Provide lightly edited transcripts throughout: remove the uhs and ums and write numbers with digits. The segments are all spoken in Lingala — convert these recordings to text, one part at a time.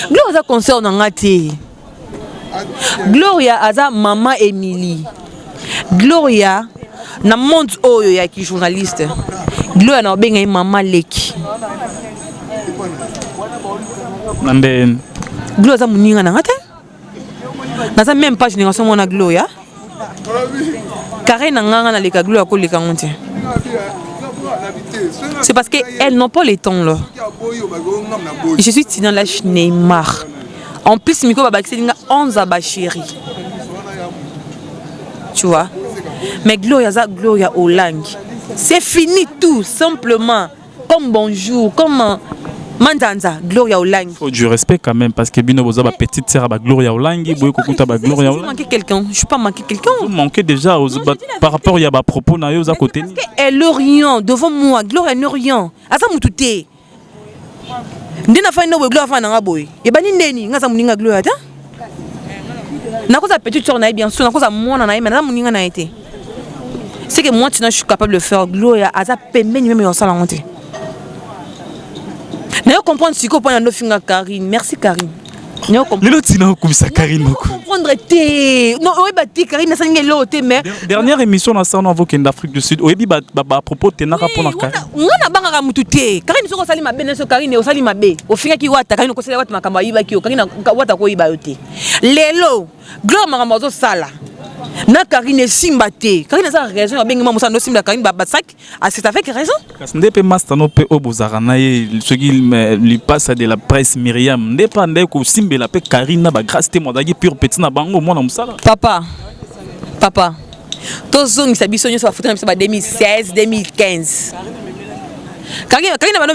Gloria concert na ngati. Gloria aza maman Emily. Gloria na monde oyo ya ki journaliste. Gloria na benga maman Leki. Nande Gloria za muninga na ngati. Na za même pas génération mona Gloria. Carré na nganga na leka Gloria ko leka ngonte. C'est parce qu'elles n'ont pas le temps là. Je suis Tina Lash Neymar. En plus, Miko Babak, 11 à Bachiri. Tu vois? Mais Gloria Olang. C'est fini tout, simplement. Comme bonjour, comme Mandanza, Gloria Olang. Il faut du respect quand même, parce que Bino Boza, ma petite sœur, Gloria Olang, Boy Kokuta, Gloria Olang. Je quelqu'un, je suis pas manqué quelqu'un. Vous manquez déjà par rapport à propos na à côté. Parce qu'elle est rien devant moi, Gloria n'est rien. Asa mutute. Ndena fa ino Gloria fa na boy. E bani ndeni ngasa muninga Gloria ta? Na cause petite sœur na bien sûr, na cause moi na mais na muninga na été. C'est que moi je suis capable de faire Gloria asa pembeni même en sala honte. Ne comprendre ce qu'on no finga Karine. Merci Karine. Ne comprendre. Lelo tina comme ça Karine moko. Comprendre té. Non, oui ba té Karine ça ngé loté mais dernière émission na ça on avocat d'Afrique du Sud. Oyebi ba à propos tenaka pour la Karine. Ngana banga mutu té. Karine soko sali mabe so Karine o sali mabe. O finga ki wata Karine ko sali wata makamba yiba ki o Karine wata ko yiba yoté. Lelo Gloire makamba zo sala. Na Karine simba té. Karine ça raison ba bengi mamusa no simba Karine ba sak. Ah c'est avec raison. Ndepe mastano pe obuzarana ce qui lui passe de la presse Myriam. Ndepa ndeko simbe la pe Karine na ba grâce témoin dagi pure petit na bango mona musala. Papa. Tozongi sa biso nyoso ba futa ba 2016 2015. Karine ba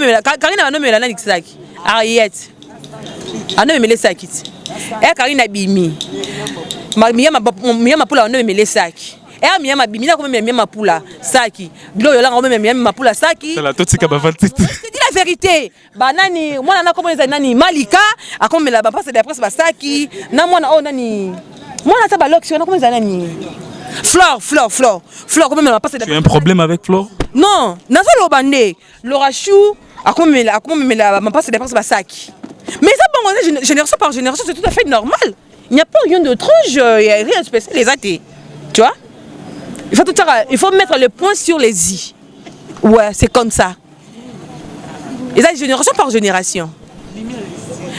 nomela na Nixaki. Ariette. Anomela sakiti. Karine bimi. Miyama pula no mele saki. Miyama bimina comme miyama pula saki. Gloria la comme miyama pula saki. C'est la totika ba valti. Je dis la vérité. Banani, moi na comme nani Malika, a comme la passe de la presse ba saki. Na moi na o nani. Moi na ta ba loction comme nani. Flore comme la passe de la. Tu as un problème avec Flore? Non, na zo lo bande. Laura Chou a comme la passe de la presse ba saki. Mais ça bon génération par génération, c'est tout à fait normal. Il n'y a pas rien de trop, il n'y a rien de spécial, les athées. Tu vois? Il faut mettre le point sur les i. Ouais, c'est comme ça. Et ça, génération par génération.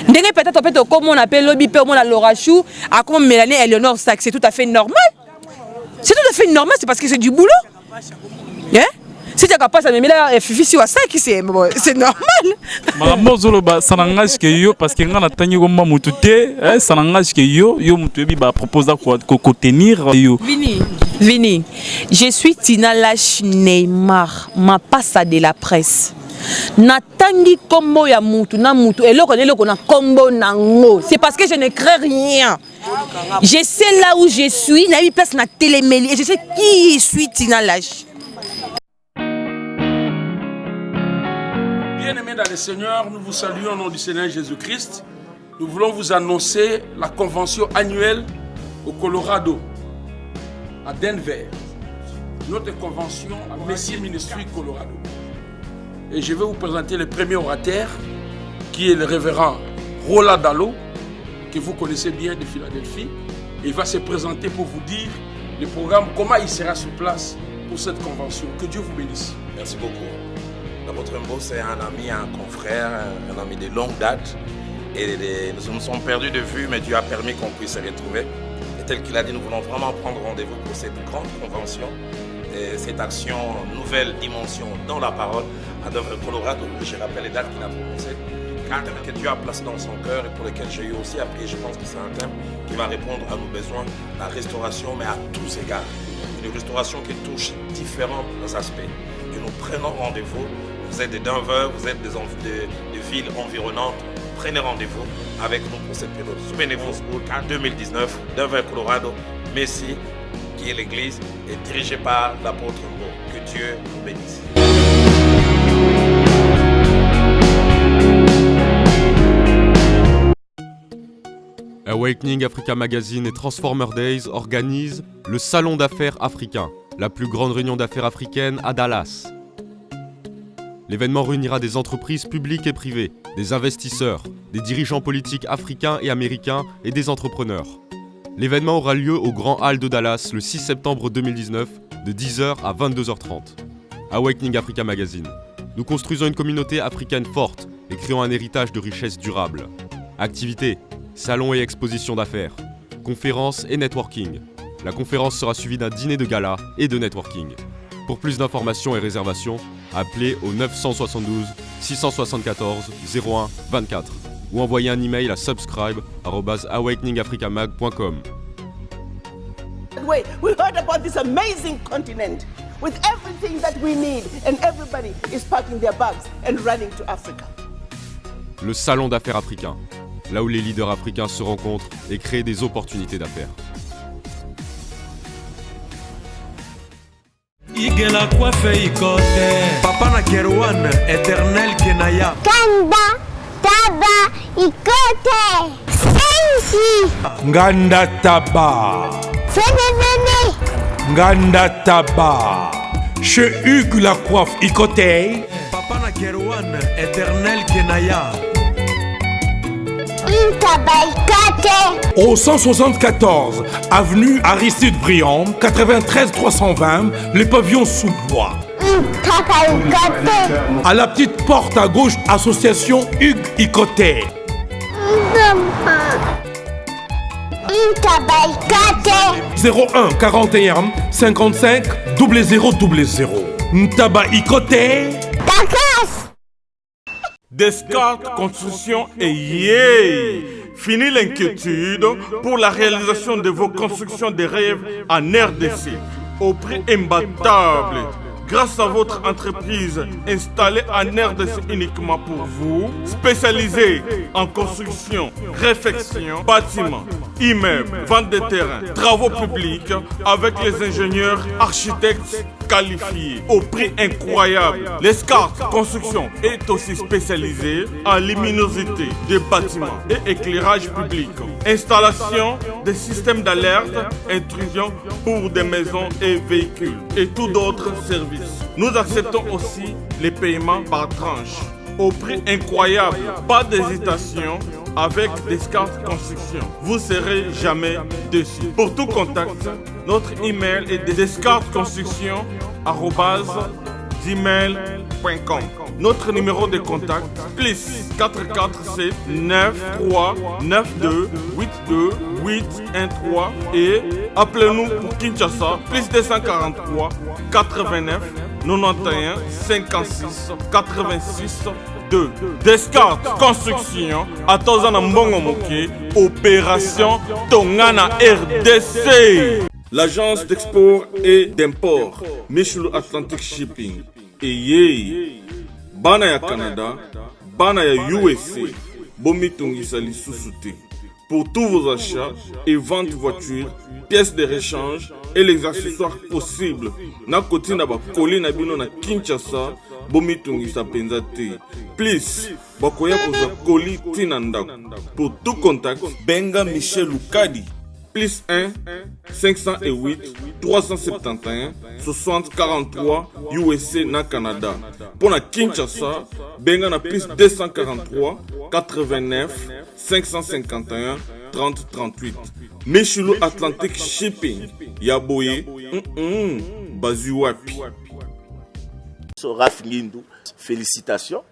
Peut-être comme on appelle Lobby, on a Laura Chou, à comme Mélanie Eleonore Sac, c'est tout à fait normal. C'est tout à fait normal, c'est parce que c'est du boulot. Yeah? Si tu n'as pas ça, mais là, Fifi, c'est normal. Maman Zoloba, ça n'engage que yo, parce que quand on a tenu comme Moutouté, ça n'engage que yo Moutoubi va proposer quoi tenir yo. Vini, je suis Tina Lash Neymar, ma passe de la presse. Natangi combo ya mutu na mutu et là qu'on a combo nango. C'est parce que je ne crée rien. Je sais là où je suis, na mi place na télémélie et je sais qui je suis Tina Lash. Bien-aimés dans le Seigneur, nous vous saluons au nom du Seigneur Jésus-Christ. Nous voulons vous annoncer la convention annuelle au Colorado, à Denver. Notre convention à Messie Ministry Colorado. Et je vais vous présenter le premier orateur, qui est le révérend Roland Dallot, que vous connaissez bien de Philadelphie. Il va se présenter pour vous dire le programme, comment il sera sur place pour cette convention. Que Dieu vous bénisse. Merci beaucoup. L'apôtre Mbo, c'est un ami, un confrère, un ami de longue date. Et nous nous sommes perdus de vue, mais Dieu a permis qu'on puisse se retrouver. Et tel qu'il a dit, nous voulons vraiment prendre rendez-vous pour cette grande convention, et cette action nouvelle dimension dans la parole à Denver, Colorado. Je rappelle les dates qu'il a prononcées, que Dieu a placé dans son cœur et pour lesquels j'ai eu aussi à prier. Je pense que c'est un thème qui va répondre à nos besoins, la restauration, mais à tous égards. Une restauration qui touche différents aspects. Et nous prenons rendez-vous. Vous êtes de Denver, vous êtes des villes environnantes. Prenez rendez-vous avec nous pour cette période. Souvenez-vous, en 2019, Denver, Colorado, Messie, qui est l'église, est dirigée par l'apôtre Mbo. Que Dieu vous bénisse. Awakening Africa Magazine et Transformer Days organisent le Salon d'affaires africain, la plus grande réunion d'affaires africaine à Dallas. L'événement réunira des entreprises publiques et privées, des investisseurs, des dirigeants politiques africains et américains et des entrepreneurs. L'événement aura lieu au Grand Hall de Dallas le 6 septembre 2019 de 10h à 22h30. Awakening Africa Magazine. Nous construisons une communauté africaine forte et créons un héritage de richesse durable. Activités, salons et expositions d'affaires, conférences et networking. La conférence sera suivie d'un dîner de gala et de networking. Pour plus d'informations et réservations, appelez au 972 674 01 24 ou envoyez un email à subscribe@awakeningafricamag.com. We heard about this amazing continent with everything that we need and everybody is packing their bags and running to Africa. Le salon d'affaires africain, là où les leaders africains se rencontrent et créent des opportunités d'affaires. Igela coiffe ikote Papa na Kerouan, éternel Kenaya Kanda, Taba, Ikote Sensi Nganda Taba Fenenene Nganda Taba Chez Hugues la coiffe Ikote Papa na Kerouan, éternel Kenaya Au 174 avenue Aristide Briand, 93 320, le pavillon sous bois. À la petite porte à gauche, association Hugues Ikoté. 01 41 55 0000. Ntaba Ikoté. Descartes Construction et yeah! Fini l'inquiétude pour la réalisation de vos constructions de rêves en RDC au prix imbattable. Grâce à votre entreprise installée en RDC uniquement pour vous, spécialisée en construction, réfection, bâtiments, immeubles, vente de terrains, travaux publics avec les ingénieurs architectes qualifiés au prix incroyable. Descartes Construction est aussi spécialisée en luminosité des bâtiments et éclairage public. Installation des systèmes d'alerte, intrusion pour des maisons et véhicules et tous d'autres services. Nous acceptons aussi les paiements par tranche au prix incroyable. Pas d'hésitation avec Descartes Construction. Vous serez jamais déçus. Pour tout contact, notre email est descartesconstruction@gmail.com. Notre numéro de contact plus 447 93 92 82 813 et appelez-nous pour Kinshasa plus 243 89 91 56 86 2. Descartes Construction à Tozana Mbongo Moké, opération Tongana RDC. L'agence d'export et d'import Michel Atlantic Shipping et yé bana ya Canada, bana ya USA, bomitungisa lisusu te. Pour tous vos achats et ventes de voitures, pièces de rechange et les accessoires possibles. Na koti na ba koli na bino na Kinshasa, bomitungisa penza te. Please, bakoya koza koli tina ndako. Pour tout contact, benga Michel Lukadi. Plus 1 508 371 60 43 USA na Canada. Pour la Kinshasa, benga na plus 243 89 551 30 38. Michelo Atlantic Shipping. Yaboye, Bazuapi. Raph Ngindou, félicitations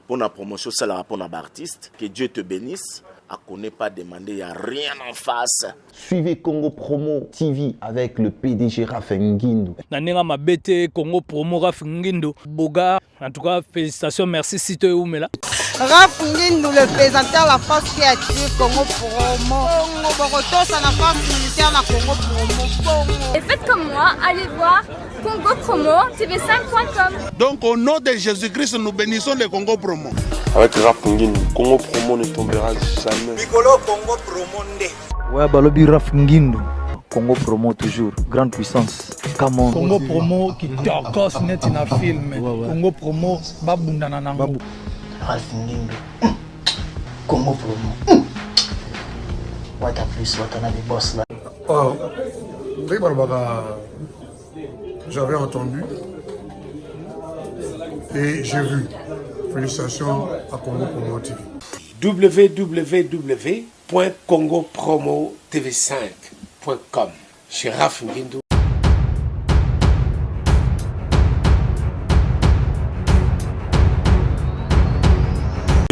pour la promotion, ça la pour l'artiste. Que Dieu te bénisse. À connaît pas demander, il n'y a rien en face. Suivez Congo Promo TV avec le PDG Raph Ngindou. Nanenga Mabete, Congo Promo Raph Ngindou. Boga, en tout cas, félicitations, merci Sito et Oumela. Raph Ngindou, le présentateur de la force créative Congo Promo. Congo Boroto, ça la force militaire na Congo Promo. Et faites comme moi, allez voir Congo Promo, tv5.com. Donc au nom de Jésus-Christ, nous bénissons le Congo Promo. Avec Raph Ngindou, Congo Promo ne tombera jamais. Piccolo Congo Promo nde. Ouais, Balobi Raph Ngindou. Congo Promo toujours, grande puissance. Come on. Congo Promo qui torcos net in a film. Congo Promo, babundana nango. Raph Ngindou. Congo Promo. What a plus, what another boss là. Oh, j'avais entendu et j'ai vu. Félicitations à Congo Promo TV. www.congopromotv5.com. Chez Raf Ngindu.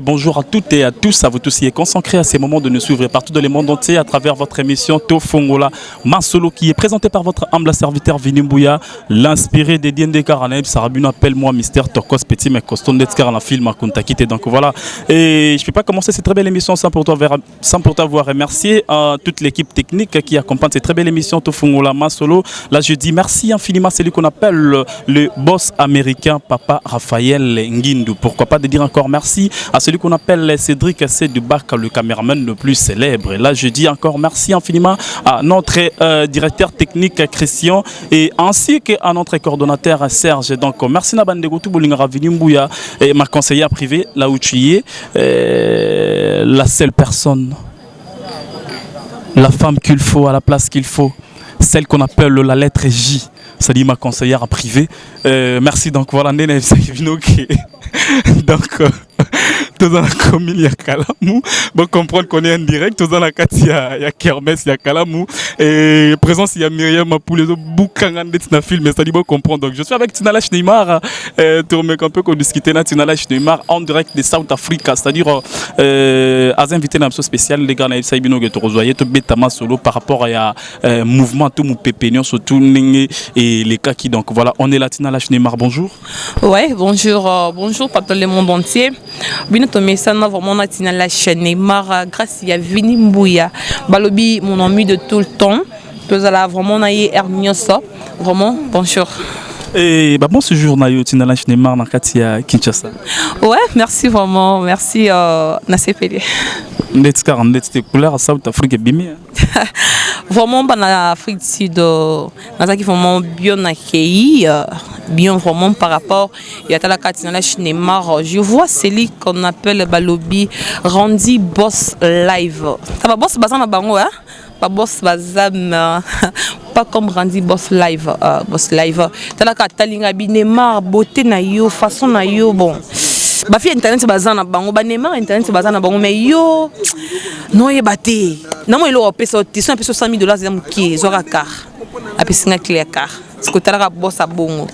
Bonjour à toutes et à tous, à vous tous qui êtes consacrés à ces moments de nous suivre partout dans le monde entier à travers votre émission Tofongola Masolo qui est présentée par votre humble serviteur Vini Mbouya, l'inspiré des Diende Karaneb, Sarabino appelle-moi Mister Tokos Petit mais Coston Detskar la film à Kuntakite. Donc voilà, et je ne peux pas commencer cette très belle émission sans pour t'avoir remercié à toute l'équipe technique qui accompagne cette très belle émission Tofongola Masolo. Là je dis merci infiniment à celui qu'on appelle le boss américain Papa Raphaël Ngindu. Pourquoi pas de dire encore merci à celui qu'on appelle Cédric Sedubac, le caméraman le plus célèbre. Et là, je dis encore merci infiniment à notre directeur technique Christian et ainsi qu'à notre coordonnateur Serge. Donc, merci Nabandego Toubolingara Vini Mbouya et ma conseillère privée, là où tu y es, la seule personne, la femme qu'il faut à la place qu'il faut, celle qu'on appelle la lettre J. Ça dit ma conseillère privée. Merci donc voilà Nene donc tous dans la commune il y a Kalamou, bon comprendre qu'on est en direct, tous dans la carte il y a Kermès, il y a Kalamou et présence il y a Myriam Mapoule, les autres boucans na film, mais ça dit bon comprendre. Donc je suis avec Tinalash Neymar, tourner un peu qu'on discuter na Tinalash Neymar en direct de South Africa, c'est-à-dire à invité un spécial les gars na Saibino que tu rejoignais tout Betama solo par rapport à mouvement tout mon pépénion surtout et les cas qui donc voilà on est là Tinalash Neymar, bonjour. Ouais, bonjour, bonjour pour tout le monde entier. Vraiment la chaîne Neymar grâce à Vini Mbouya Balobi mon ami de tout le temps vraiment vraiment bonjour. Et bah bon séjour Nayo Tinalash Neymar dans Katia Kinshasa. Ouais, merci vraiment, merci Nasepele. Ndetskar ndetste couleur à South Africa bimi. Vraiment dans l'Afrique du Sud qui vraiment bien accueilli, bien vraiment par rapport à la Tinalash Neymar. Je vois celui qu'on appelle Balobi Randy Boss Live. Ça va boss bazan na bango hein? Pas boss bazam pas comme Randy Boss Live Boss Live. Tala ka talinga bi Neymar beauté na yo façon na yo bon. Ba fi internet bazan na bango ba Neymar internet bazan na bango mais yo non ye baté. Na mo ilo opesa tisson peso $100,000 za mukie zora car. Apesinga clear car. Ce que tala ka boss a bongo.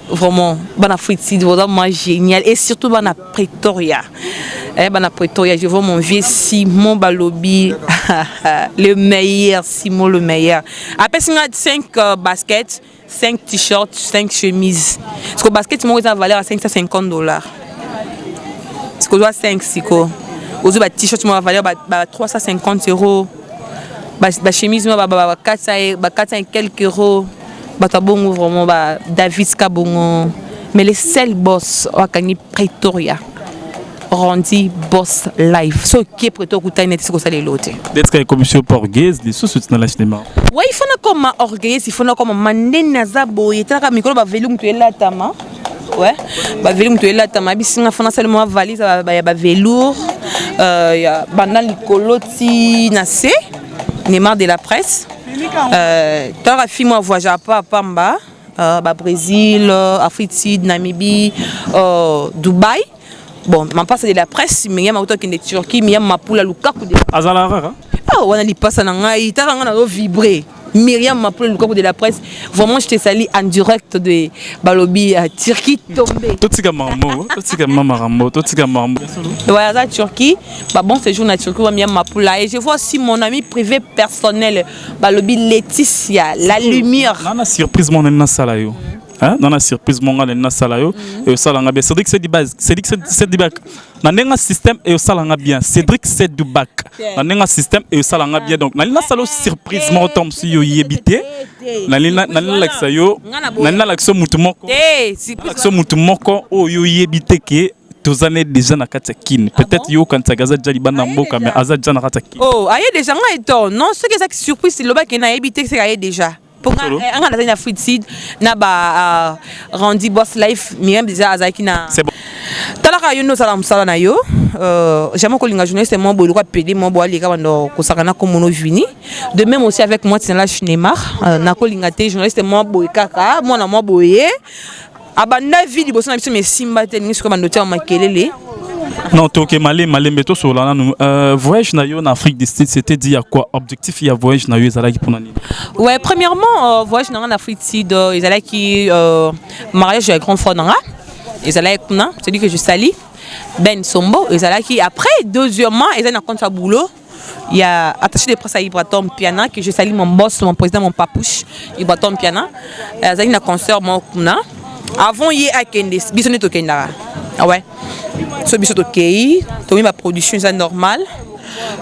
Vraiment bana Fritid vraiment génial et surtout bana Pretoria. Bana Pretoria, je vois mon vieux Simon Balobi le meilleur Simon le meilleur. Après 5 baskets, 5 t-shirts, 5 chemises. Parce que basket moi ça valeur à $550. Parce que doit 5 siko. Aux ba t-shirt moi valeur ba €350. Ba chemise moi ba 400 et quelques euros. Ba tabongo vraiment ba David Kabongo. Mais les seuls boss au Kani Pretoria. Randy Boss Live. Ce qui est prêt au côté net, c'est que ça les lots. D'être qu'une commission portugaise, les sous-soutenants de la Neymar. Oui, il faut comme orgueil, il faut comme mandena zabo. Il y a un micro ba velum tu es là tama. Ouais. Ba velum tu es là tama. Bisinga fona seulement valise ba velours. Il y a banal coloti nase. Neymar de la presse. Tant la fille moi voyage pas à Pamba, Brésil, Afrique du Sud, Namibie, Dubaï. Bon, je passe de la presse, mais il y a ma auto qui est de Turquie, mais il y a ma poule à Lukaku de Azalara. Ah, on a dit pas ça dans ngai, t'as rien vibrer. Myriam m'a appelé Lukaku de la presse. Vraiment, je te salue en direct de Balobi à Turquie tombé. Tout ce qui est marmo, tout ce qui est marmo, tout ce qui est marmo. Ouais, à Turquie, bah bon séjour en Turquie, on m'a appelé et je vois aussi mon ami privé personnel, Balobi Laetitia, la lumière. On a surprise mon nana salayo. Hein, dans la surprise mon gars na salayo et au salanga bien Cédric c'est du base Cédric c'est du bac dans un système et au salanga bien Cédric c'est du bac dans un système et au salanga bien donc dans la salo surprise mon tombe si yo yebité dans la yo dans la action mutumoko action mutumoko o yo yebité que tous années déjà na katakine peut-être yo quand ça gaza jali bana mboka mais azad jana katakine oh aye déjà ngaito non ce que ça surprise c'est le bac na yebité que c'est aye déjà. Pour nga na Fritid na ba Randy Boss Life Myriam déjà azaki na c'est bon talaka yo no sala musala na yo jamais ko linga journaliste mo bo ko pede mo bo alika bando ko sakana ko mono vini de même aussi avec moi Tinalash Neymar na ko linga te journaliste mo bo kaka moi na mo boye abanda vie liboso na biso mais simba te ningi siko bandotia makelele. Non, tu es malé, mais sur la voyage en Afrique du Sud, c'était dit à quoi objectif il y a voyage en Afrique pour l'année. Ouais, premièrement, voyage en Afrique du Sud, ils allaient qui mariage avec grand frère nanga, ils allaient non, c'est dit que je salis Ben Sombo, ils allaient qui après deuxièmement, ils allaient dans compte sa boulot. Il y a attaché de presse à Ibratom Piana que je salue mon boss, mon président, mon papouche Ibratom Piana. Ils allaient dans concert mon kuna. Avant hier à Kende, bisonné au Kenda. Ah ouais. Ce bisou ok, tu ma production c'est normal.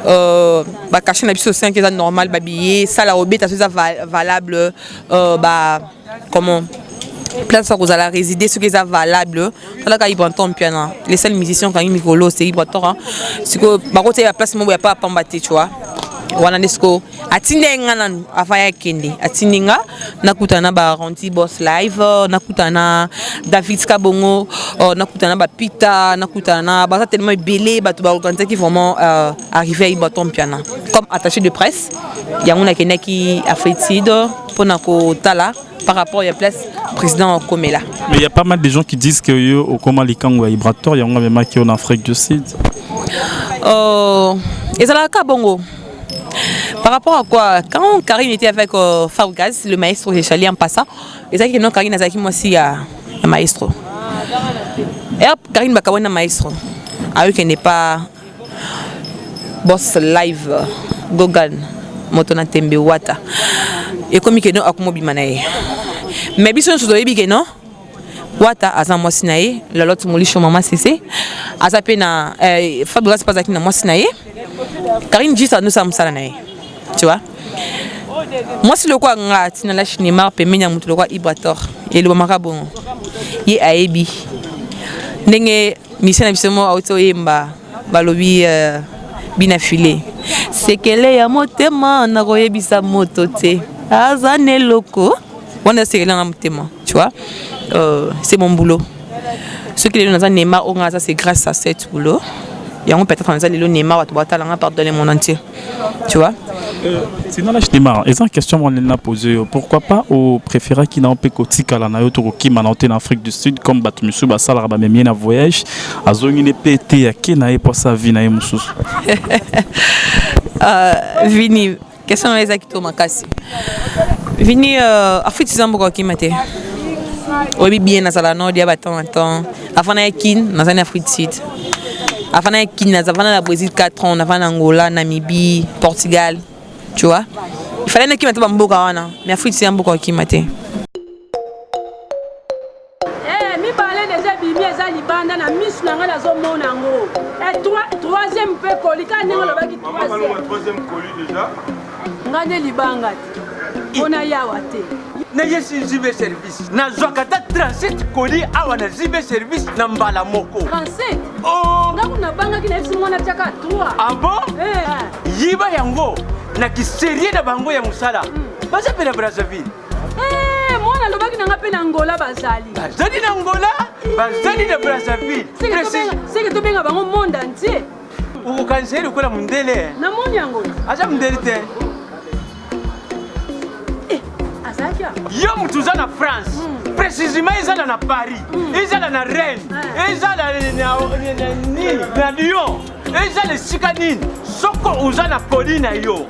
Bah cacher la bisou 5 c'est normal, babiller, ça la obé c'est valable. Bah comment place où vous allez résider ce qui est valable. Là quand ils prennent ton piano, les seuls musiciens quand ils micro c'est Ibrator. C'est que bah côté la place moi il y a pas à pambater tu vois. Wana desko atindenga nanu afaya kende atindenga nakutana ba Randy Boss live nakutana David Kabongo nakutana ba Pita nakutana ba tellement belé ba to ba organiser qui vraiment arriver à Ibaton piano comme attaché de presse ya on a kena qui a fait titre pour nako tala par rapport à la place président Komela. Mais il y a pas mal de gens qui disent que yo au Koma Likango Ibrator il y a même qui en Afrique du Sud. Ezala Kabongo. Par rapport à quoi, quand Karine était avec Faougaz, le maestro de Chali en passant, et ça qui non Karine Azaki moi aussi un maestro. Et Karine Bakawana maestro, à eux qui n'est pas boss live Gogan Motona Tembe Wata. Et comme il y a un akumobi manae. Mais bien sûr il y a non Wata azan moi sinae, la lot moli show maman cc, azape na Faougaz pas aki na moi sinae. Karine dit ça nous sommes salanae. Tu vois, moi si le quoi nga tina la cinéma pemenya mutu le quoi Ibrator et le makarabon ye aebi ndenge mission bisemo auto yemba balobi bina filé c'est qu'elle ya motema na koyebisa moto te azane loko on a c'est là motema tu vois, c'est mon boulot ce qui est dans un Neymar on a ça c'est grâce à cette boulot. Il y a peut-être un zélo Neymar à part dans le monde entier. Tu vois? Sinon, là, je démarre. Et ça, question qu'on a posée. Pourquoi pas au préféré qui n'a pas de la naïoto qui m'a noté en Afrique du Sud comme Batumusu Basal Rabamemien à voyage à zone une pété à qui n'a pas sa vie n'a moussous. Vini, question est exactement ma casse. Vini, Afrique du Sud qui m'a été. Oui, bien dans la nord, il y a temps en temps. Avant d'aller kin dans une Afrique du Sud. Avant la Brésil 4 ans, avant l'Angola, Namibie, Portugal, tu vois. Il fallait qu'il mette Bamboka, mais Afrique c'est un beaucoup qui m'a été. Eh, mi parler déjà bimi eza libanda na miss nanga na zo mona ngo. Et troisième pe kolika ninga lo baki troisième colis déjà. Ngane libanga. On a yawate. Neye si zibe service na zwakata 37 colis awa na zibe service na mbala moko 37 oh ngaku na banga kina fisi mwana chaka 3 ah bon yiba yango na kiserie na bango ya musala basa pena Brazzaville mwana lobaki na ngape na Angola bazali na Angola bazali na Brazzaville c'est que to benga bango monde entier ukanseri kola mundele na monde yango acha mundele te yo mutuza na France précisément ezala na Paris ezala na Rennes ezala na Lyon ezala esika nini soko uza na poli na yo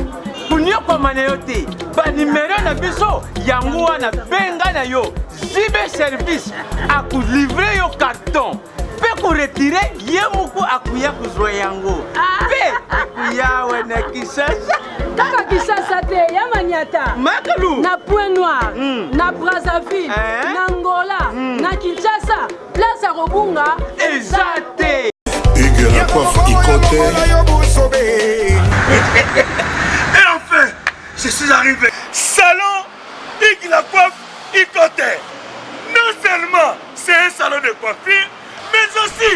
kunyokoma na yo te banimero na biso yango wana benga na yo zibe service akulivre yo carton pe kuretire ye muku akuya kuzwa yango pe akuya na Kinshasa kaka Kinshasa te ya Maniata Makalu na Point Noir na Brazzaville na Angola na Kinshasa place à Robunga ezate Hugues la coiffe Ikote. Et enfin je suis arrivé salon Hugues la coiffe Ikote. Non seulement c'est un salon de coiffure mais aussi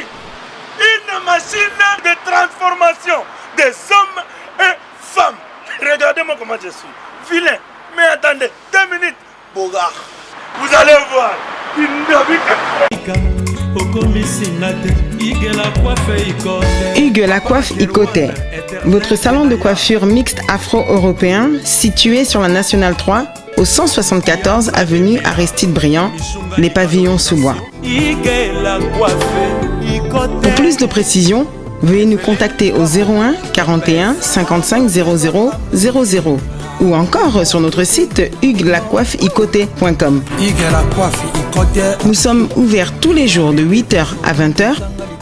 une machine de transformation des hommes et femmes. Regardez-moi comment je suis. Vilain. Mais attendez, 2 minutes. Bogart. Vous allez voir. Hugues la coiffe Ikote. Votre salon de coiffure mixte afro-européen situé sur la Nationale 3 au 174 avenue Aristide Briand, les pavillons sous bois. Pour plus de précisions, veuillez nous contacter au 01 41 55 00 00 ou encore sur notre site huguelacoiffeicoté.com. Nous sommes ouverts tous les jours de 8h à 20h,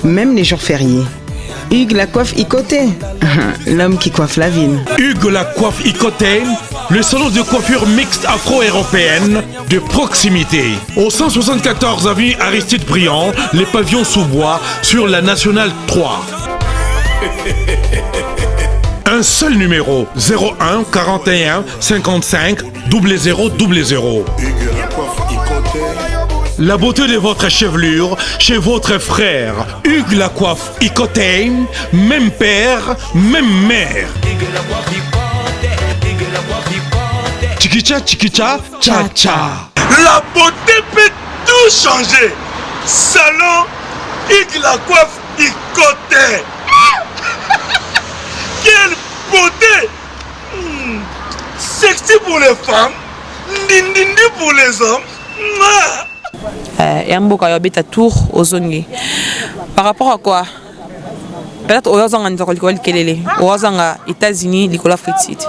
même les jours fériés. Hugues la coiffe Icoté, l'homme qui coiffe la ville. Hugues la coiffe Icoté, le salon de coiffure mixte afro-européenne de proximité. Au 174 avenue Aristide Briand, les pavillons sous bois sur la Nationale 3. Un seul numéro, 01 41 55 00 00. La beauté de votre chevelure chez votre frère. Hugues la coiffe Icoté, même père, même mère. Chikicha, chikicha, cha cha. La beauté peut tout changer. Salon Hugues la coiffe Icoté. Quelle beauté! Sexy pour les femmes, ndindindi pour les hommes. Yamboka yobeta tour aux zones. Par rapport à quoi? Peut-être aux gens en Afrique kelele, aux États-Unis, l'école Afrique.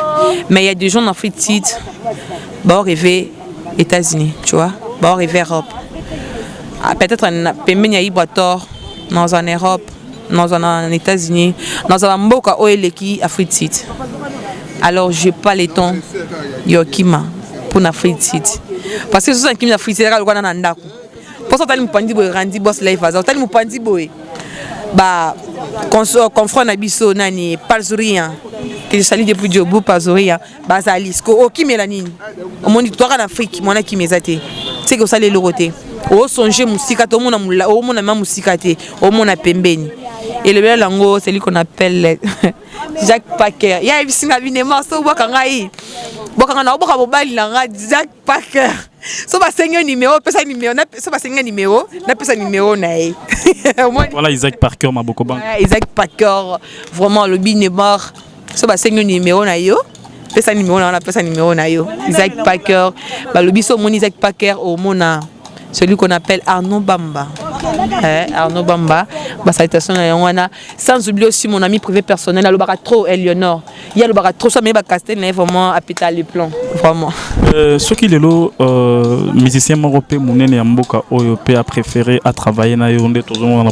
Mais il y a des gens en Afrique, bah rêver États-Unis, tu vois, bah rêver Europe. Peut-être un paiement y boitor dans en Europe, dans en États-Unis, dans un mboka oeleki Afrique. Alors j'ai pas le temps yokima pour l'Afrique. Parce que ce sont qui Afrique, c'est le Rwanda nandako. Pour ça t'as m'pandi boy randi boss life azao, t'as m'pandi boy. Bah confront nabiso nani palzurien que je salue depuis Djobu palzurien basalis ko okimelanini. Au monde toi en Afrique, mona kimezate. C'est que ça les loroté. O songe musika to mona mula, o mona ma musika te, o mona pembeni. Et le bel lango, c'est lui qu'on appelle Jacques Packer. Ya bisinga binema so bokangai. Bokanga oboka bobali langa Jacques Packer. So ba senga numéro, pesa numéro, na so ba senga numéro, na pesa numéro nae. Voilà Isaac Parker ma boko bank. Isaac Parker, vraiment le bin est mort. So ba senga numéro na yo. Pesa numéro na pesa numéro na yo. Isaac Parker, ba le biso mon Isaac Parker au mona. Celui qu'on appelle Arnaud Bamba. Arnaud Bamba, salutation à Yangwana. Sans oublier aussi mon ami privé personnel, le Baratro Eleonore. Il y a le Baratro, ça m'a castel, vraiment à péter les plans. Vraiment. Ce qui est le musicien européen, mon Mboka Oyope a préféré à travailler dans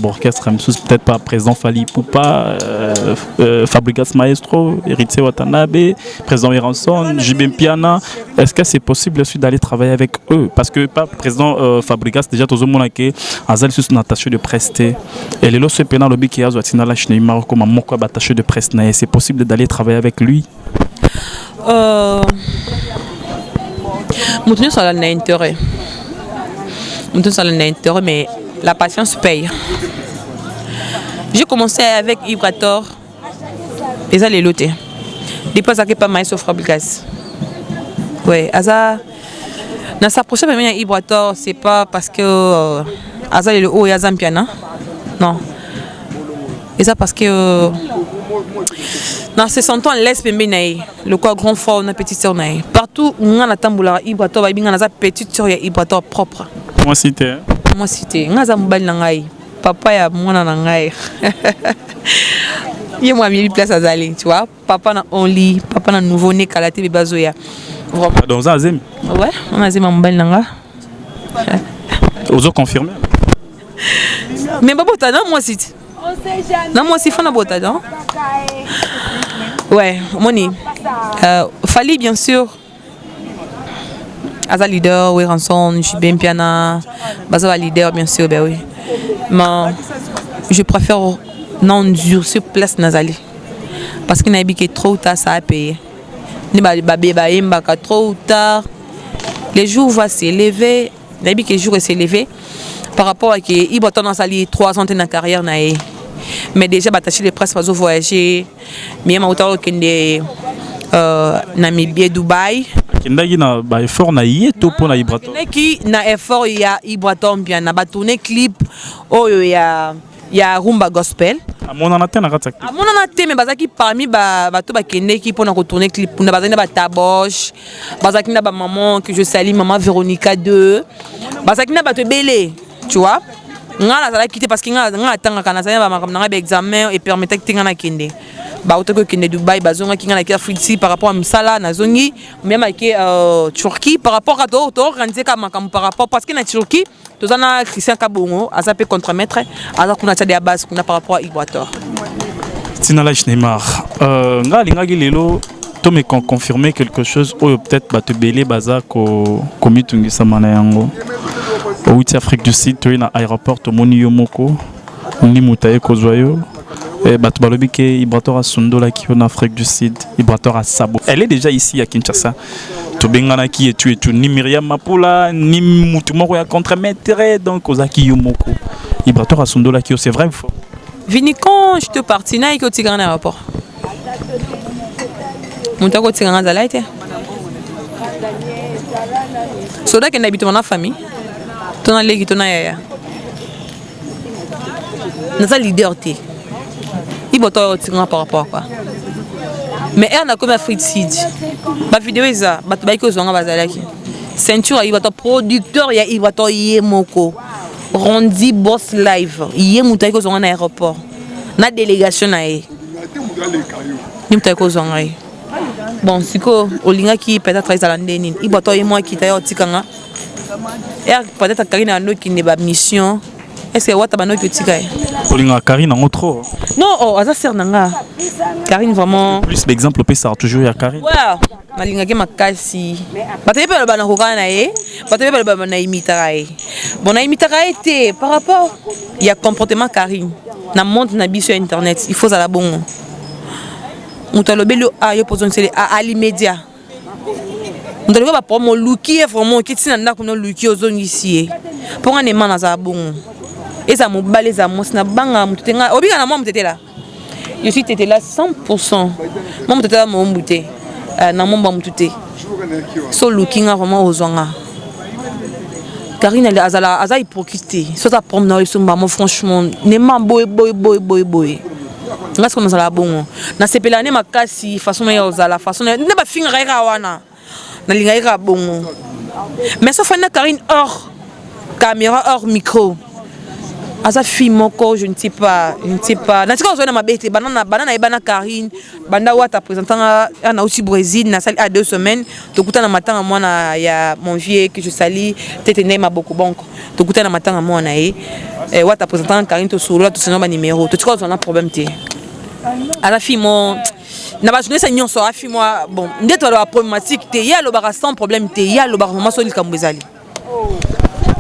l'orchestre, peut-être pas président Fali Poupa, Fabrigas Maestro, Héritier Watanabe, président Iranson, Jibem Piana. Est-ce que c'est possible aussi d'aller travailler avec eux? Parce que pas président Fabrigas, déjà tout le monde qui Azal sur son attaché de presse et les lots se pénal lobby qui a zoatina la Chine comme un moko attaché de presse. C'est possible d'aller travailler avec lui? Mon ça a intérêt. Mon ça a intérêt, mais la patience paye. J'ai commencé avec Ibrator, et ça les lotés. Depuis ça qui pas mal sur Fabrigas. Ouais, Aza. Dans sa prochaine première Ibrator, c'est pas parce que Aza est le haut et Aza piano. Non. Et ça parce que dans ces 100 ans, laisse le quoi grand frère, on a petite sœur. Partout où on a tamboula Ibrator, on a petite sœur Ibrator propre. Moi cité. Moi cité. On a mbal nangai. Papa ya mwana nangai. Il y a moi mis place à Zali, tu vois. Papa na only, papa na nouveau né kalaté bebazoya. Dans un azim. Ouais, on a zéma mbal nanga. Ozo confirmé. Mais pas bota non moi cité. Non moi si fana bota non. Ouais, moni. Fali bien sûr. Aza leader, oui rançon, Jibem Piana, Baza leader bien sûr, ben oui. Mais je préfère non dur sur place Nazali. Parce qu'il n'a pas que trop tard ça a payé. Trop tard. Les jours vont s'élever. Il n'a pas que les jours vont s'élever. Par rapport à qu'il y a 3 ans de carrière. Mais déjà, attaché les presses pour voyager. Mais il y a Namibie, Dubaï. Il na effort na yeto pour na Ibrator. Qui na effort il y a Ibrator bien na tourner clip oh il y a il y a rumba gospel. À mon anaté na ratak. À mon anaté mais bazaki parmi bato bakende qui pour retourner clip na bazaki na taboche, bazaki na ba maman que je salue maman Véronica 2. Bazaki na bato belé, tu vois. Nga la quitter parce que nga atanga kana ça ba makam na examen et permettre que nga kende. Ba auto que kende Dubaï bazonga ki nga na Fridi par rapport à Msala na zongi même avec Turquie par rapport à d'autres organiser comme par rapport parce que na Turquie tous ana Christian Kabongo a peut contre-maître à kuna tsa de base kuna par rapport à Ibrator. Tinala Neymar nga linga gilelo to me confirmer quelque chose ou peut-être ba te belé baza ko komitungisa mana yango. Au Afrique du Sud, tu es dans l'aéroport, tu es moni yomoko, ni mutaye kozwayo. Et batu balobi ke Ibrator Sundola qui est en Afrique du Sud, Ibrator Sabo. Elle est déjà ici à Kinshasa. Tu bengana qui tu es ni Myriam Mapula, ni mutumoko ya contre-maître donc ozaki yomoko. Ibrator Sundola qui c'est vrai ou faux? Vini quand je te parti na iko tigana aéroport. Mutako tigana zalaite. Soda qui n'habite dans famille. Tona legi tona yaya. Naza leader té. Iboto tigana par rapport à quoi. Mais elle n'a comme Afrique Sud. Ba vidéo eza, ba to ba ko zonga bazalaki. Ceinture iboto producteur ya iboto yemoko. Rondi boss live. Yemuta ko zonga na aéroport. Na délégation na e. Nimta ko zonga e. Bon, siko olinga ki peut-être ezala ndeni. Iboto yemo ki ta yo tikanga. Et peut-être Karine a qui n'est pas mission. Est-ce que Wata Bano qui tika? Olinga Karine en trop. Non, oh, ça sert nanga. Karine vraiment. Plus l'exemple peut ça toujours ya Karine. Ouais. Malinga ke makasi. Bataye pas le bana kokana e. Bataye pas le bana imitara e. Bon na imitara été par rapport il y a comportement Karine. Na monde na bi sur internet, il faut ça la bon. Mutalobelo a yo positionner à l'immédiat. On doit pas pour mon looky vraiment qui tient na comme looky aux zones ici pour un aimant na za bon et ça mo balé za mo na banga mutenga obiga na mo mutete là je suis tété là 100% mo mutete là mo mbuté na mo ba mutete so looking vraiment aux zonga Karine elle azala hypocrite so ça prendre na so mo franchement nema boy ngas comme ça la bon na sepela ne makasi façon ya ozala façon ne ba finga wana na bon. Mais sauf que Karine hors caméra, hors micro. Asa fille moko, je ne sais pas. Dans ce cas, on a ma bête, banana et banana Karine, banda wata présentant on a aussi Brésil, na sali à 2 semaines. To kuta na matin moi na ya mon vieux que je salue, tete ma beaucoup bon. To kuta na matin moi na wata présentant Karine to solo, to seno ba numéro. To tu on a problème té. Ala fille mon na ba journée seigneur so afi moi bon ndeto la problématique té ya lo bara sans problème té ya lo bara vraiment so likambezali.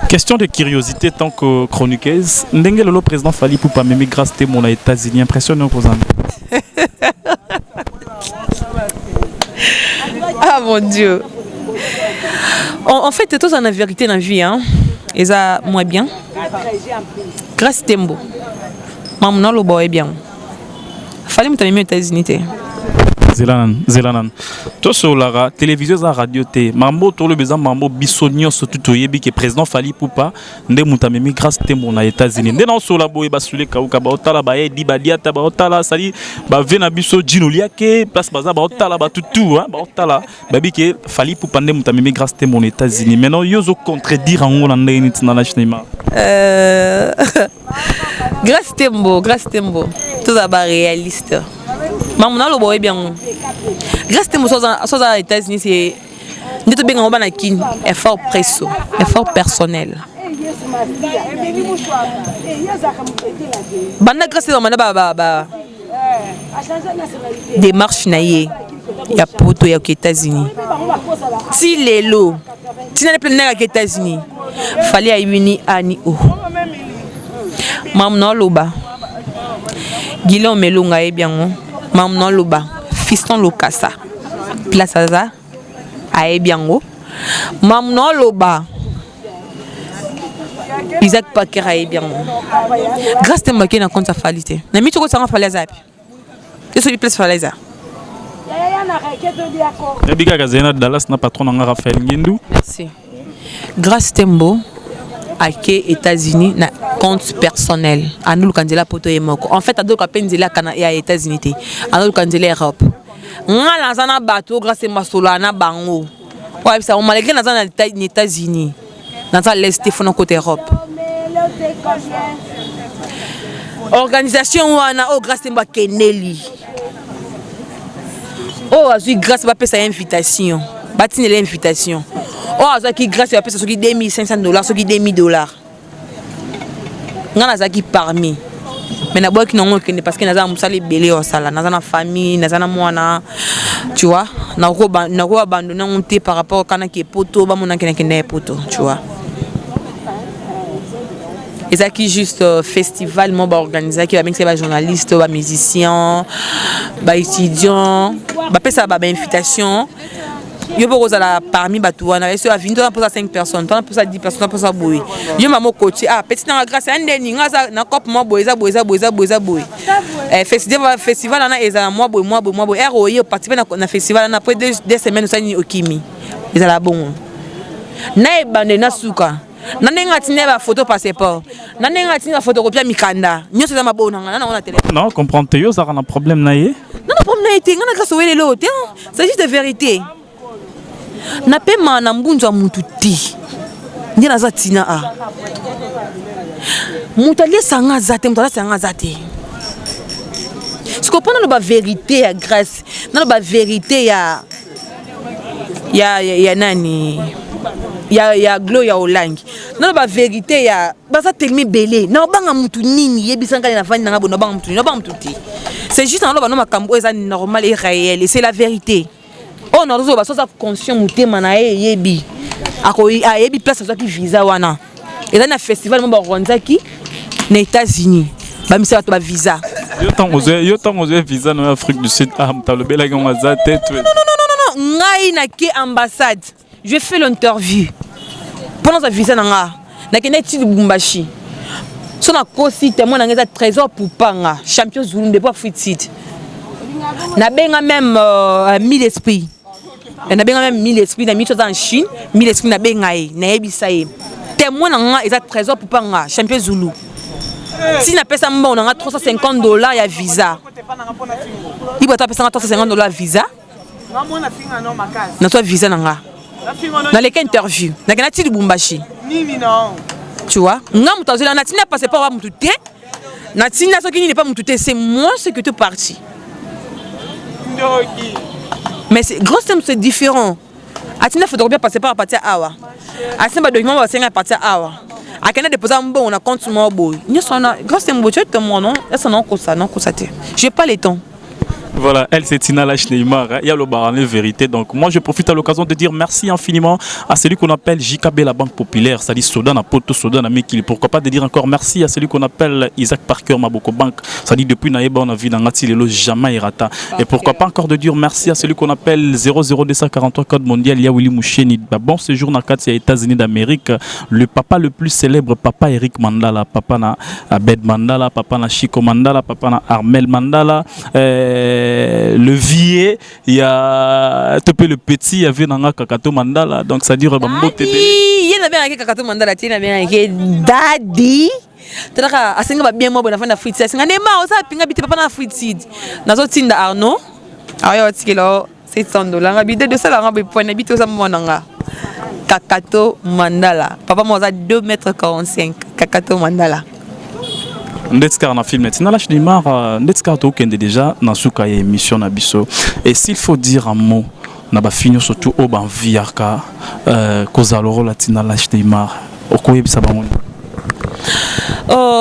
Question de curiosité tant que chroniqueuse, ndenge le président Fally Ipupa memi grâce té mon aux États-Unis impressionnant pour ça. Ah mon Dieu. En fait tout ça la vérité dans la vie hein. Et ça moi bien. Grâce Tembo. Maman lo boy bien. Fallait me t'amener aux États-Unis. Zelanan. Tout sur la télévision et radio té. Mambo tout le besoin mambo bisonio surtout toyebi que président Fally Ipupa nde mutamemi grâce tembo na États-Unis. Nde na so la boye basule kauka ba otala ba di badia ta ba otala sali ba vena biso djinulia ke place baza ba otala ba tout hein ba otala babi que Fally Ipupa nde mutamemi grâce tembo na États-Unis. Maintenant yozo contredire en ngona nde ni tina national. Grâce tembo. Tout d'abord réaliste. Maman lo boy bien. Grâce tembo aux États-Unis c'est ndeto benga ngo bana kin effort presso, effort personnel. Bana grâce tembo ba démarche naie ya poto ya aux États-Unis. Si lelo tina le plein aux États-Unis. Fallait ayuni ani o. Maman lo ba. Guillaume Melunga e bien. Maman loba fiston lokasa place aza ae biango maman loba Isaac Paquera ae biango grâce te marqué na compte falité na mi toko sanga falaza api et sur place falaza Nabiga Gazena Dallas na patron nga Raphaël Ngindu. Merci. Grâce Tembo ake États-Unis na compte personnel anu kanzela poto yemoko en fait ado ka penzela kana ya États-Unis te anu kanzela Europe ngala zana bato grâce masolo na bango ouais ça on malgré na zana États-Unis dans l'est fona côté Europe organisation wana o grâce mba keneli oh azui grâce ba pesa invitation batine l'invitation oh azaki grâce ba pesa soki $2,500 soki $2,000 ngana zaki parmi mais na boki non kende parce que naza musali belé au sala naza na famille naza na mwana tu vois na ko abandonner on té par rapport kana ki poto ba mona kende poto tu vois et ça qui juste festival moi ba organiser qui va mixer ba journaliste ba musicien ba étudiant ba pesa ba invitation yo pour la parmi batu wana eso a 20 pour 5 personnes pour 10 personnes pour ça boy yo mamo coach ah petit na grâce andeni ngaza na cop mo boy boy festival na eza moi boy ero yo participer na festival na après 2 semaines ça ni okimi eza la bon na ebande na suka na nenga tine ba photo passeport na nenga tine ba photocopie mikanda nyo ça mabona na na télé non comprendre yo ça a un problème na yé non problème na été ngana grâce au lelo te c'est juste de vérité na pema na mbunzo mutu ti ndi na zatina a mutali sanga zate mutala sanga zate ce qu'on prend la vérité ya grâce na la vérité ya nani ya glo ya olangi na la vérité ya baza telmi belé na banga mutu nini yebisanga na fani na bona banga mutu ti c'est juste en lo ba no makambo eza normal et réel et c'est la vérité. Oh non, on va conscient muté manae yebi. Ako yebi place ça qui visa wana. Et dans un festival mon Rwanzaki aux États-Unis. Ba misa ba visa. Yo tant osé visa en Afrique du Sud ah mtalobela ngoma za tête. Non, ngai na ke ambassade. Je fais l'interview. Pendant sa visa nanga na ke neti Lubumbashi. So na kosi témoin na ngeza trésor pour panga champion Zulu de Afrique Sud. Na benga même 1000 esprits. Na benga même 1000 esprits na mis en Chine, 1000 esprits na benga na ebisa e. Témoin na eza trésor pour panga champion Zulu. Si na pesa mbo na $350 ya visa. Il va ta pesa $350 visa. Na toi visa nanga. Dans les interviews, na kenati Lubumbashi. Nini non. Tu vois? Nga mutazela na tina passer pas wa mutute. Na tina soki ni n'est pas mutute, c'est moi ce que tu parti. Mais c'est gros thème c'est différent. Atina faut bien passer par partir awa. Atina document va senga partir awa. Akena déposer un bon on a compte moi boy. Ni sona gros thème boy tu mon nom, ça non comme ça non comme ça. J'ai pas le temps. Voilà, elle c'est Tina Lash Neymar, il y a le baran vérité. Donc moi je profite à l'occasion de dire merci infiniment à celui qu'on appelle JKB la Banque Populaire, c'est-à-dire Sodan à Poto, Sodan à Mekili. Pourquoi pas de dire encore merci à celui qu'on appelle Isaac Parker Maboko Bank, c'est-à-dire depuis Naïba on a vu dans Ngati Lelo jamais Irata. Et pourquoi pas encore de dire merci à celui qu'on appelle 00243 Code Mondial Yaouli Moucheni. Bon séjour dans les États-Unis d'Amérique, le papa le plus célèbre, papa Eric Mandala, papa na Abed Mandala, papa na Chico Mandala, papa na Armel Mandala. Le vieil, il y a le petit, il y avait un Kakato Mandala, donc ça dit Rebambo TV. Il y a un Kakato Mandala, il y a un Daddy. Tu as un bien mot dans la frite. C'est un éma, ça pinga bité papa na frite seed. Nazo tinda Arnaud. Ayo tikelo $700. Habité de ça la rambe point habité aux amonanga. Kakato Mandala. Papa moi ça 2,45 m. Kakato Mandala. Ndetskar na film Tina Lash Neymar Ndetskar to kende déjà na suka émission na biso et s'il faut dire un mot na ba finio surtout au ban viaka kozaloro la Tina Lash Neymar okoyebisa bango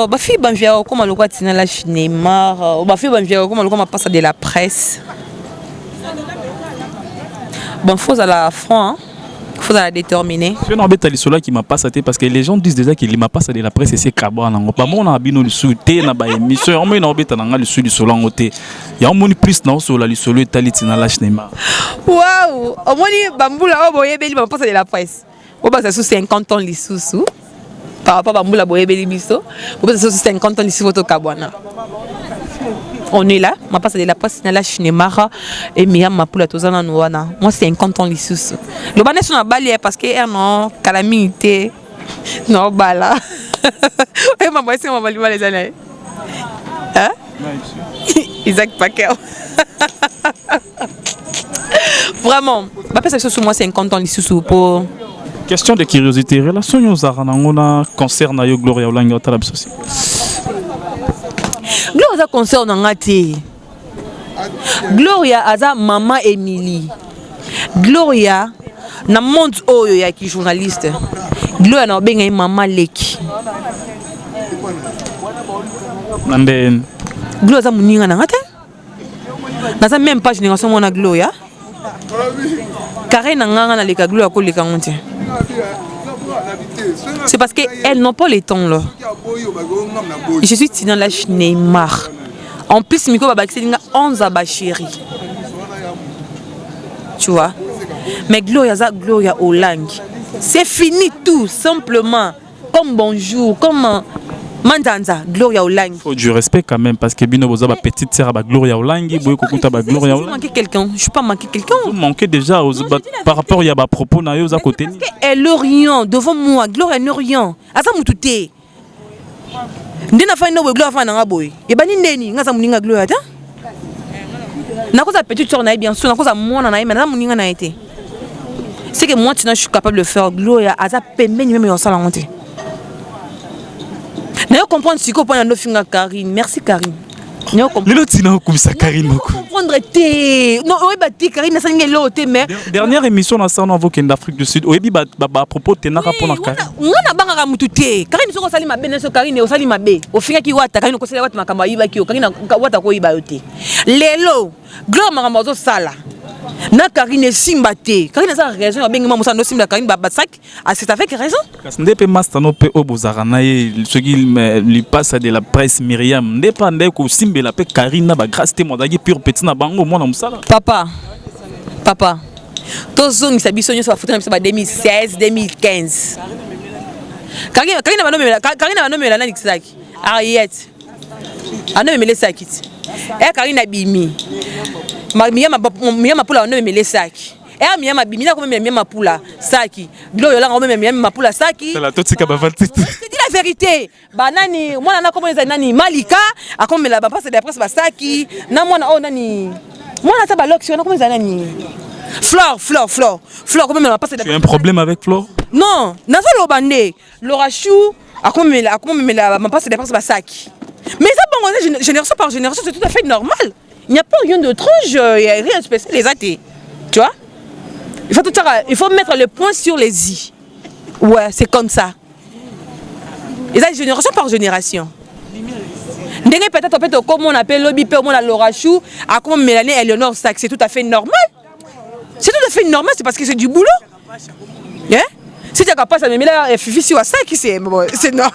ba fi ban viaka comme le quoi Tina Lash Neymar ba fi ban viaka comme le quoi passe de la presse bon faut à la franc faut la déterminer. Je n'en bête à qui m'a pas saté parce que les gens disent déjà qu'il m'a pas saté la presse et c'est cabra n'ango pas mon abino le souté na ba émission on me n'en bête n'anga le sud du solan côté il y a un moni plus na so la le solo Italie Tina Lash Neymar. Waouh au moni bambula o boye beli m'a passé de la presse au bas ça sous 50 ans les sous par rapport bambula boye beli biso au bas ça sous 50 ans les photo kabwana. On est là, ma passe de la presse Tina Lash Neymar et Mia Mapula Tozana Nouana. Moi c'est 50 ans les sous. Le bané sur la balie parce que non calamité Non, bah là. Et maman, c'est maman, les années. Hein? Isaac Paquet. Vraiment. Après, ça, sur moi, 50 ans, sous pour. Question de curiosité. Relation aux concerne à Gloria Olangi au Talab Sosi. Gloria concerne en Ngati. Gloria Aza maman Emily. Gloria na monde oyo ya ki journaliste. Gloria na benga maman Leki. Nanden. Gloria za muninga na ngate. Na za même pas génération mona Gloria. Carré na nganga na leka Gloria ko leka ngonte. C'est parce qu'elles n'ont pas le temps là. Je suis Tina Lash Neymar. En plus, Miko Babak, 11 à Bachiri. Tu vois? Mais Gloria Olangi. C'est fini tout, simplement. Comme bonjour, comme Mandanza, Gloria Olangi. Faut du respect quand même, parce que Bino Boza, petite sœur, Gloria Olangi, Boy Kokuta, Gloria Olangi. Vous manquez quelqu'un, je ne suis pas manqué quelqu'un. Vous manquez déjà par rapport à propos à côté. Parce qu'elle est rien devant moi, Gloria n'est rien. Asa Moutouté. Ndena fa no Gloria fa na boy. E bani ndeni ngaza muninga Gloria ta? Na koza petite sœur na bien sûr, na koza mwana na na muninga na été. C'est que moi je suis capable de faire Gloria asa pembeni même yo sala honte. Na yo comprendre si ko pona no finga Karine. Merci Karine. Le tina comme ça Karine. Comprendre té. Non, oui ba té Karine ça ngé loté mais dernière émission na sana avocat d'Afrique du Sud. Oyebi ba propos tenaka pona Karine. Ngana banga mututé. Karine soko sali mabe so Karine o sali mabe. O finga ki wata Karine ko sali wata makamba yiba ki o Karine wata ko yiba yoté. Lelo, Gloire makamba zo sala. Na Karine simba té. Karine ça raison ba bengi mamusa no simba Karine ba sak. Ah c'est avec raison. Ndepé mastano pe obozarana ce qui lui passe de la presse Myriam. Ndepa ndeko simba la pe Karine ba grâce témoin dagi pure petit na bango moi na musala. Papa. Tozong sa biso nyoso ba futa na 2016 2015. Karine ba nomela na Nixaki. Ariette. Ano me lesaki. Karine abimi. Miyama pula no me lesaki. Miyama bimi na ko me miyama pula saki. Gloria la ko me miyama pula saki. C'est la totika ba valtite. Je dis la vérité. Ba nani mwana na ko me nani Malika akomela ba passe de presse ba saki. Na mwana o nani. Mwana ta ba loction na ko me nani. Flore comme me passe de. Tu as un problème avec Flore? Non, nazo lobande. Laura Chou akomela ma passe de presse ba saki. Mais ça bon génération par génération c'est tout à fait normal. Il n'y a pas rien de trop, il n'y a rien de spécial, les athées. Tu vois? Il faut mettre le point sur les i. Ouais, c'est comme ça. Et ça, génération par génération. Peut-être comme on appelle Lobby, on a Laura Chou, à comme Mélanie Eleonore Sac, c'est tout à fait normal. C'est tout à fait normal, c'est parce que c'est du boulot. Yeah? Si tu n'as pas ça, mais là, Fifi, c'est normal.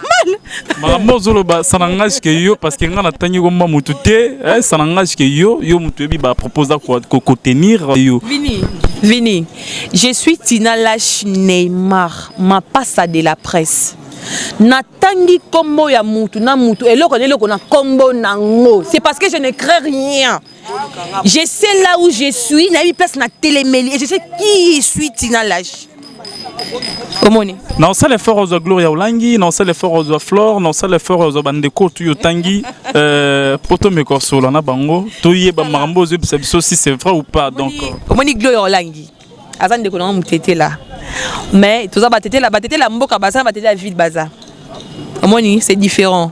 Ça n'engage que yo, parce que quand on a yo mamouté, ça n'engage que yo mutuebi ba proposer quoi tenir yo. Vini. Je suis Tina Lash Neymar, ma passe de la presse. Natangi combo ya mutu na mutu et loko na combo nango. C'est parce que je ne crée rien. Je sais là où je suis, na mi place na télémélie et je sais qui je suis Tina Lash. Non, c'est l'effort aux Gloria Olangi, non, c'est l'effort aux Flore, non, c'est l'effort aux Bandeko, tu tangi, poto me corsola na bango, tu y es bamambo, si c'est vrai ou pas. Donc, Omoni Gloria Olangi, Azan de Konan Moutete là. Mais tout ça, batete la mboka baza, batete la ville baza. Omoni, c'est différent.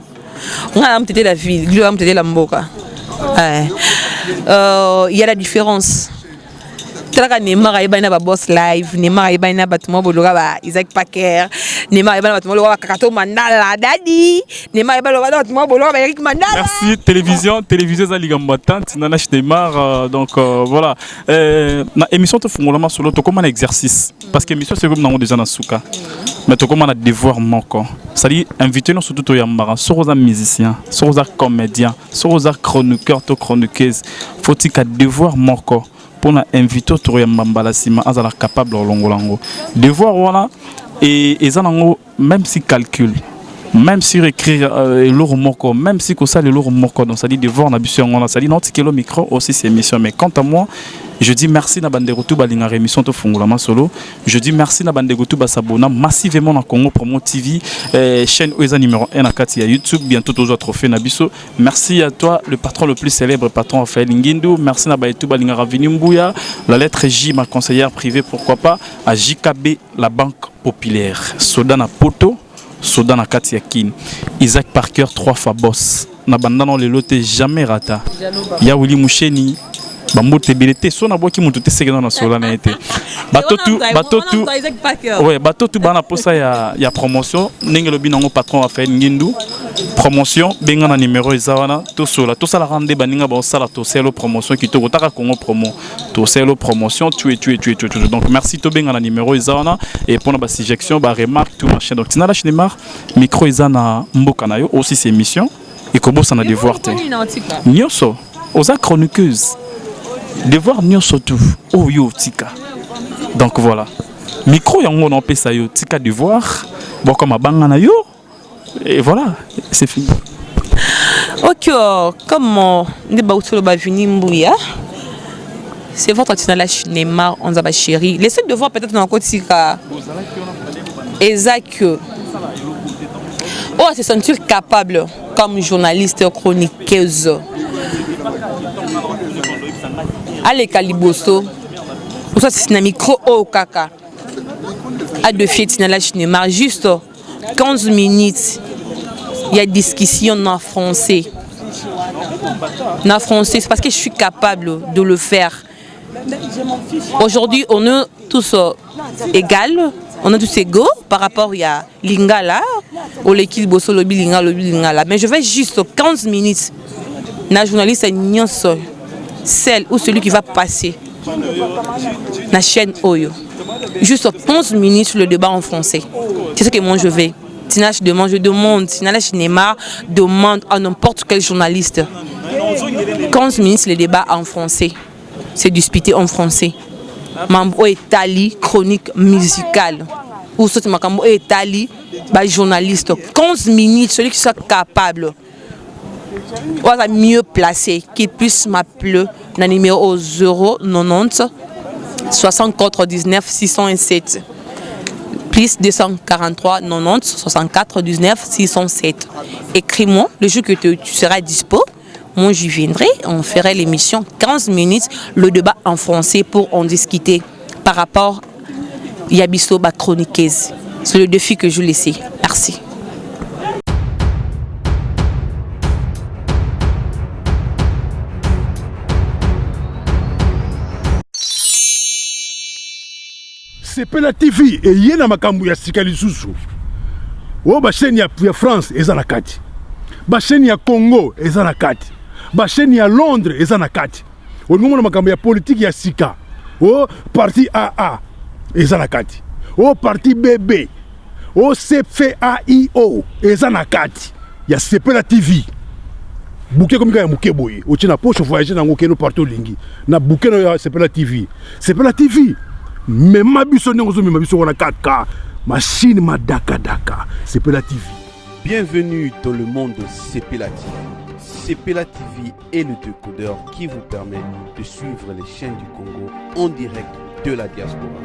On a Moutete la ville, Gloria Moutete la mboka. Il y a la différence. Neymar est ba boss live, Neymar est ba batuma bologa ba Isaac Paquer, Neymar est ba batuma bologa Kakato Mandala Daddy, Neymar est ba batuma bologa Eric Mandala. Merci télévision za ligambata Tina Lash Neymar donc voilà na émission te fungolama solo to comme un exercice parce que émission c'est comme nango déjà na suka mais to comme un devoir moko c'est-à-dire inviter nous surtout to yambara soroza musicien soroza comédien soroza chroniqueur to chroniqueuse faut-il qu'à devoir moko pour inviter tout le monde à être capable de longolango de voir voilà et ça même si calcul même si écrire l'euro moko même si ça le l'euro moko donc ça dit de voir on a besoin on a ça dit non que le micro aussi c'est émission mais quant à moi Je dis merci na bandeko tout balinga émission to Fongola Masolo. Je dis merci na bandeko tout basabona massivement na Congo Promo TV, chaîne Oeza numéro 1 à Katia YouTube, bientôt aux autres trophées Nabiso. Merci à toi le patron le plus célèbre, patron Raphaël Ngindu. Merci na Baïtou balinga Ravini Mbouya, la lettre J ma conseillère privée pourquoi pas, à JKB la banque populaire. Sodana Poto, Sodana Katia Kin. Isaac Parker 3 fois boss. Na bandana le loté jamais rata. Ya Willy Moucheni. Bambote belete so na boki mutu te sekena na sola na été batotu ouais batotu bana posa ya promotion ndenge lobi nango patron Raphaël Ngindu promotion benga na numéro ezawana to sola to sala rande baninga ba sala to selo promotion ki to kotaka Congo promo to selo promotion tu donc merci to benga na numéro ezawana et pour na ba suggestion ba remarque tout machin donc tina la cinéma micro ezana mboka na yo aussi c'est émission et kobo ça na devoir te nyoso oza chroniqueuse devoir nyo surtout oh yo tika donc voilà micro yango on peut ça yo tika devoir bon comme banga na yo et voilà c'est fini. OK comme ne ba utolo ba vini Mbouya c'est votre tinala cinéma on za ba chéri laissez devoir peut-être dans côté tika Isaac oh se sentir capable comme journaliste chroniqueuse. Allez Kaliboso, pour ça c'est un micro au caca. À deux filles dans la cinéma, juste 15 minutes. Il y a discussion en français. En français, c'est parce que je suis capable de le faire. Aujourd'hui, on est tous égaux, on est tous égaux par rapport à Lingala, ou l'équipe Bosso, le Lingala. Mais je vais juste 15 minutes. La journaliste est nyonso. Celle ou celui qui va passer la chaîne Oyo. Juste 11 minutes le débat en français. C'est ce que moi je vais. Je demande, Tina la cinéma demande à n'importe quel journaliste. 15 minutes le débat en français. C'est disputé en français. Mambo Etali, chronique musicale. Ou ce Makambo Etali, journaliste. 15 minutes, celui qui soit capable. On va mieux placé, qu'il puisse m'appeler dans le numéro 090 64 19 607 plus 243 90 64 19 607. Écris-moi le jour que tu seras dispo. Moi j'y viendrai, on ferait l'émission 15 minutes, le débat en français pour en discuter par rapport à Yabiso chroniqueuse. C'est le défi que je laisse. Merci. Sepela TV et yena makambu ya sikali susu. O ba chaîne ya France eza na kati. Ba chaîne ya Congo eza na kati. Ba chaîne ya Londres eza na kati. O ngomona makambu ya politique ya sika. O parti AA eza na kati. O parti BB. O CFAIO eza na kati. Ya Sepela TV. Bouquet comme ya muke boye. O tina poche voyager na ngokeno partout lingi. Na bouquet ya Sepela TV. Sepela TV. Mais ma biso n'engozo mais ma biso wana 4K machine ma daka Sepela TV. Bienvenue dans le monde de Sepela TV. Sepela TV est le décodeur qui vous permet de suivre les chaînes du Congo en direct de la diaspora.